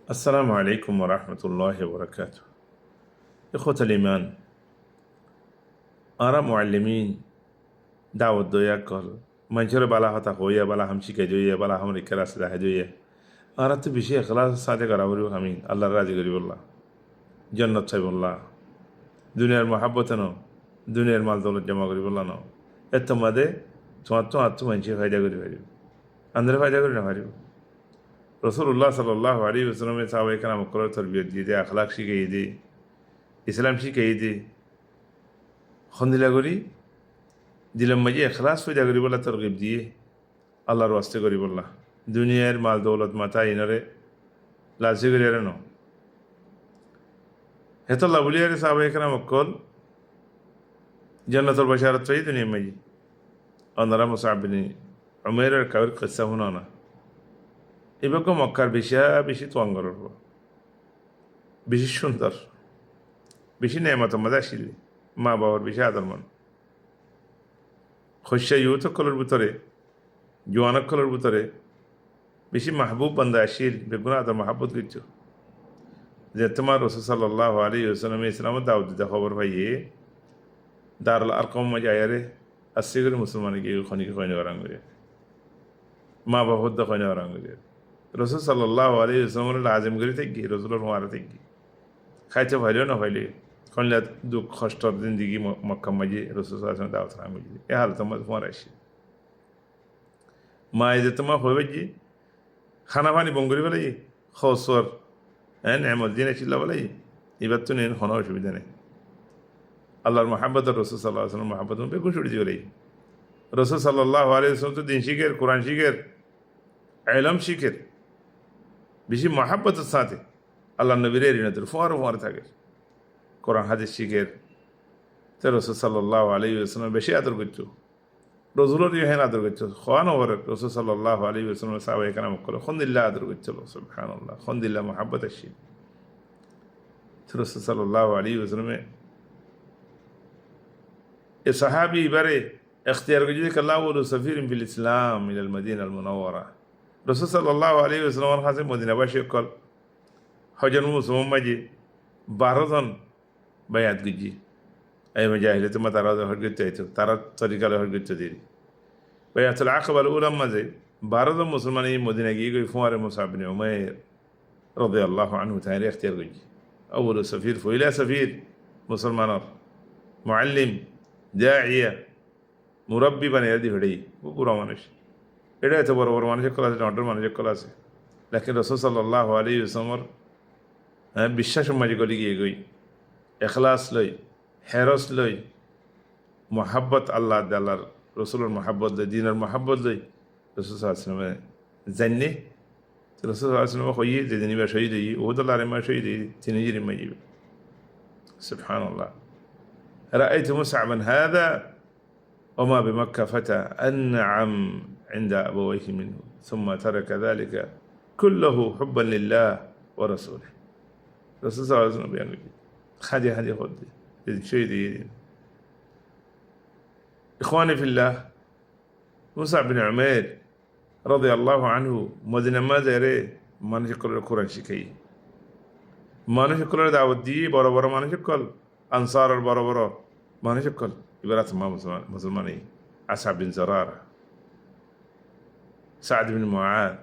السلام عليكم ورحمة الله وبركاته. إخوة الإيمان، أرى معلمين دعوة دويا كل منشر بلا هتا خويا بلا هم شيكا بلا هم ركلا سلاح جويا. أردت بشيء خلاص صادق رابرو همين الله راضي قريب الله جنة طيب الله دنيا المحبة نو دنيا المال دولة جمع قريب الله نو اتماده تو منشي فايدة قريب أندر فايدة قريب نفاريو رسول الله صلى الله عليه وسلم صحابه کرام کو تربیت دی اخلاق শিখিয়ে دی ইসলাম শিখিয়ে দি খন্দিলা করি দিলাম মাঝে এখলাস পয়দা করি বলা তরগিব দিয়ে আল্লাহর ওয়াস্তে করি বললা দুনিয়ার মাল দৌলত মাথা ইনরে লালসি করি আর ন হেতল্লা বলিয়ার সাহাবায়ে کرام কল জান্নাতুল বাশারাত চাই দুনিয়া মাঝে অন্যরা মুসআব বিন উমাইরের কাউর কিসসা হুনা না এবারে মক্কার বেশি তোয়াঙ্গর বেশি সুন্দর বেশি নেয়ামত মজা ছিল মা বাবার বেশি আদরমান খসা ইউথ কলর ভিতরে জোয়ান কলর ভিতরে বেশি মাহবুব বান্দা আসিল বেগুন আদর মাহবুত করছো যে তোমার রসুল সাল্লাল্লাহু আলাইহি ওয়াসাল্লাম ইসলাম দাওয়াত দিতে খবর পাইয়ে দারুল আরকম মজায়ারে আসছে করে মুসলমানে গিয়ে খনিকে খয়নে ওরাঙ্গে মা বাবার দা খয়নে ওরাঙ্গে রসুল সাল্লাল্লাহু আলাইহি ওয়াসাল্লামের লাজিম করি থাকি রসুলের হুয়ারে থাকি খাইতে ভাইলেও না ভাইলে কনলে দুঃখ কষ্টর জিন্দিগি মক্কা মাঝে রসুল সাল্লাল্লাহু দাওয়াত রাঙ্গে এ হালত মধ্যে হুয়ার আসি মা এই যে তোমার হয়ে যে খানা পানি বঙ্গরি বলে খসর হ্যাঁ নেমত দিনে ছিল বলে এবার তো নেন কোনো অসুবিধা নেই আল্লাহর মহাব্বত রসুল সাল্লাল্লাহু আলাইহি ওয়াসাল্লাম মহাব্বত বেগুন ছুটি বলে রসুল সাল্লাল্লাহু আলাইহি ওয়াসাল্লাম তো দিন শিখের কোরআন শিখের ইলম শিখের বেশি মহাব্বতের সাথে আল্লাহ নবীর ঋণতের ফোয়ার থাকে কোরআন হাদিস শিখের তো রসুল সাল্লাল্লাহু আলাইহি ওয়াসাল্লাম বেশি আদর করছো রসুলের ইহেন আদর করছো খোয়ানো হরে রসুল সাল্লাল্লাহু আলাইহি ওয়াসাল্লাম সাহাবায়ে কেরাম করে খন্দিল্লাহ আদর করছো সুবহানাল্লাহ খন্দিল্লাহ মহাব্বত আসি তো রসুল সাল্লাল্লাহু আলাইহি ওয়াসাল্লাম এ সাহাবি এবারে اختيار করছে আল্লাহ ওয়ালু সাফিরিন ফিল ইসলাম ইলাল মদিনা আল মুনাওয়ারা রসুল সাল্লাল্লাহু আলাইহি ওয়াসাল্লামের কাছে মদিনাবাসী কল হজন মুসলমান মাঝে 12 জন বায়াত গিজি এই জাহিলিয়াতে মা তারা হজ করতে আইতো তারা তরিকালে হজ করতে দিই বায়াতুল আকাবার উলাম মাঝে 12 জন মুসলমান এই মদিনা গিয়ে গই ফুয়ারে মুসআব বিন উমাইর রাদিয়াল্লাহু আনহু তাইরে اختيار করছে আউয়ালু সাফির ফইলা সাফির মুসলমানের মুআল্লিম দাইয়া মুরাব্বি বানিয়ে দি হড়ি পুরা মানুষ এটা এত বড় বড় মানুষের কল আছে অর্ডার মানুষের কল আছে লেকিন রসুল সাল্লাল্লাহু আলাইহি ওয়াসাল্লামের বিশ্বাস মাঝে করে গিয়ে গই এখলাস লই হেরস লই মহাব্বত আল্লাহ আল্লাহর রসুলের মহাব্বত লই দিনের মহাব্বত লই রসুল সাল্লাল্লাহু আলাইহি ওয়াসাল্লামে জাননি রসুল সাল্লাল্লাহু আলাইহি ওয়াসাল্লাম হইয়ে যে দিনই বা শহীদ হই ওহদ আল্লাহর মা শহীদ হই তিনি জিরি মাইব সুবহানাল্লাহ রাআইতু মুসআবান হাদা وما بمكة فتى أنعم عند أبويه منه ثم ترك ذلك كله حبا لله ورسوله رسول الله صلى الله عليه وسلم بيقول هذه خذ شيء دي إخواني في الله موسى بن عمير رضي الله عنه مدينة ما زيره ما نشكر القرآن شكي ما نشكر دعوة دي برا ما نشكر أنصار برا ما نشكر عبارات ما مسلماني أسعد بن زرارة سعد بن معاذ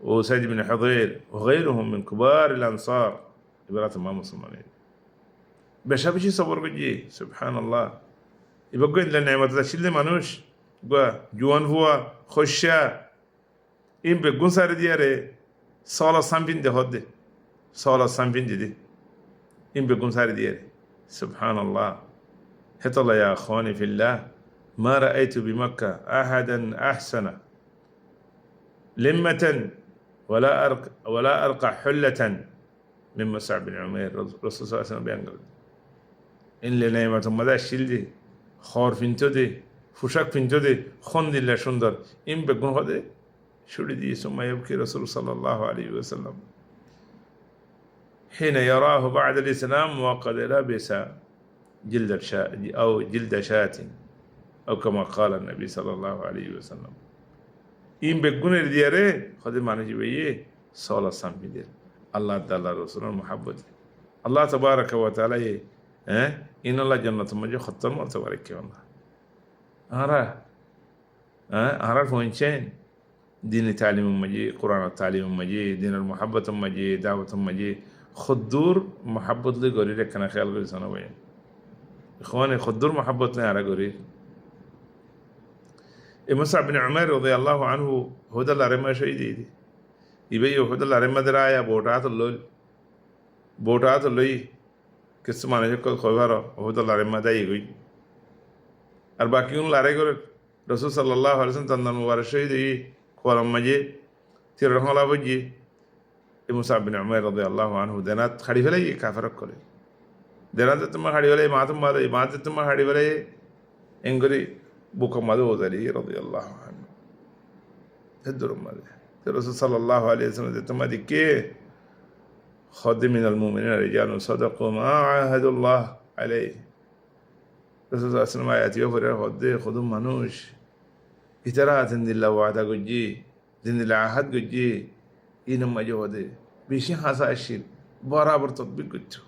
وسيد بن حضير وغيرهم من كبار الأنصار عبارات ما مسلماني بشي صبر بجي سبحان الله يبقى إن النعمة تشيل منوش جوان هو خشة إن بقول سار دياره صلاة سامبين ده هده صلاة سامبين ده إن بقول سار دياره سبحان الله هطل يا أخواني في الله ما رأيت بمكة أحدا أحسن لمة ولا أرقى حلة من مصعب بن عمير رسول الله صلى الله عليه وسلم بينقل إن لنعمة مدى الشلدي خور فينتو دي فشاك فينتو دي خند الله شندر إن بقون هذا شوري دي ثم يبكي رسول صلى الله عليه وسلم حين يراه بعد الإسلام وقد لبس جلد شاة أو جلد شاة أو كما قال النبي صلى الله عليه وسلم إن بقون الديارة خد معنى جبيه sola sambidir Allah dalla rasulul muhabbati Allah tabaraka wa taala in Allah jannatu maji khattan wa tabaraka Allah ara fonchen دين تعليم مجي قرآن التعليم مجي دين المحبة مجي دعوة مجي خدور محبة لي قرير كنا خيال قرير سنة وين إخواني خدور محبة لي على قرير مصعب بن عمر رضي الله عنه هدى الأرمى شيدي يبي هدى الأرمى درايا بوتات اللي كسمانة شكل خبره هدى الأرمى دا يقول الباقيون لاري قرير رسول صلى الله عليه وسلم تندن مبارك شيدي قولم مجي تير رحمه الله بجي مصعب بن عمر رضي الله عنه دنات خليفة لي كافر كله دنات تما خليفة لي ماتم تما خليفة لي إنغري بوكا مدو ذري رضي الله عنه تدر ماله الرسول صلى الله عليه وسلم تما دكيه خد من المؤمنين رجال صدقوا ما عاهدوا الله عليه الرسول صلى الله عليه وسلم آياتي وفر خدوا منوش إترات إن الله وعدا قجي دين الله عهد قجي إنما جوده بيشين حاسا أشيل برابر تطبيق قجو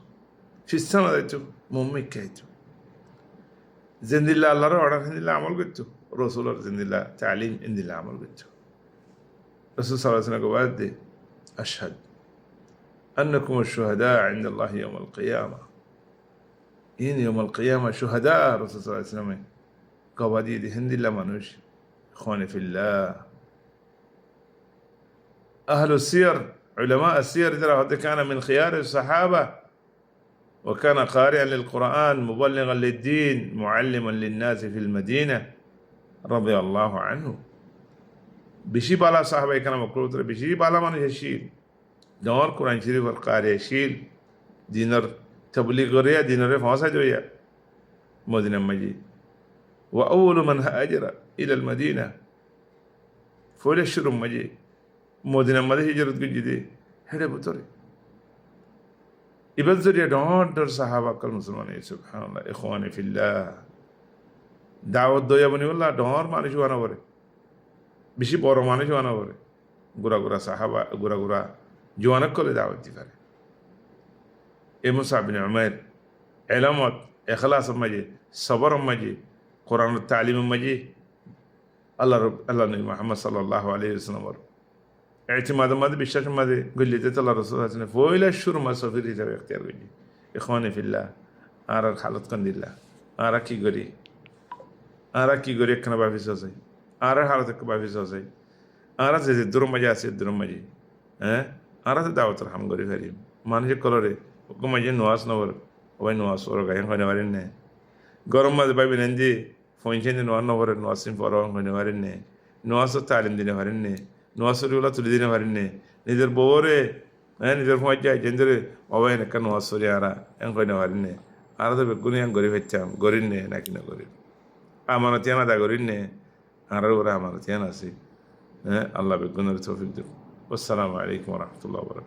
في السنة ديتو ممي كيتو زند الله الله روح زند الله عمل قجو رسول الله زند الله تعليم إن الله عمل قجو رسول صلى الله عليه وسلم قال أشهد أنكم الشهداء عند الله يوم القيامة إن يوم القيامة شهداء رسول صلى الله عليه وسلم قوادي دي هند الله منوش إخواني في الله أهل السير علماء السير ترى كان من خيار الصحابة وكان قارئا للقرآن مبلغا للدين معلما للناس في المدينة رضي الله عنه بشي بالا صحابة كان مقروط بشي بالا من يشيل دور قرآن شريف القارئ يشيل دينر تبليغ غريا دينر فاسا جويا مدينة مجي وأول من هاجر إلى المدينة فول الشرم مجي مدينة مدى هجرت جدي هذا بطري يبذر يدون در صحابة المسلمين سبحان الله إخواني في الله دعوة دويا بني والله دور ما نشوف أنا وري بشي بورو ما نشوف أنا وري غورا صحابة غورا جوانا كل دعوة تفرق مصعب بن عمر علامات إخلاص مجي صبر مجي قرآن التعليم مجي الله نبي محمد صلى الله عليه وسلم اعتماد ماذا بالشاش ماذا قل لي تطلع رسول الله صلى الله عليه وسلم فويل الشر ما سوفير يتبع اختيار قلي إخواني في الله أرى الحالة كن الله أرى كي غري كنا بافي سوسي أرى حالة كبافي سوسي أرى زي درم مجي أسير درم مجي أرى تدعوة الحمد غري فريم ما نجي كلوري وكما جي نواس نور وين نواس ورقا ينخوني وارين গরম মাঝে পাইবে নেন যে ফোনছেন নোয়ার নবরের নোয়াসিম পরম হইতে পারেন নে নোয়াসর তালিম দিনে পারেন নে নোয়াসরিগুলো তুলে দিনে পারেন নে নিজের বউরে নিজের ফোঁজ যায় যেন্দরে বাবা একটা নোয়াসরি আরা এন কইনে পারেন নে আর তো বেগুনি এন গরিব হচ্ছাম গরিব নে নাকি না গরিব আমার তিয়ান আদা গরিব নে আর ওরা আমার তিয়ান আছে আল্লাহ বেগুনের তৌফিক দেব আসসালামু আলাইকুম ওয়া রাহমাতুল্লাহি ওয়া বারাকাতুহু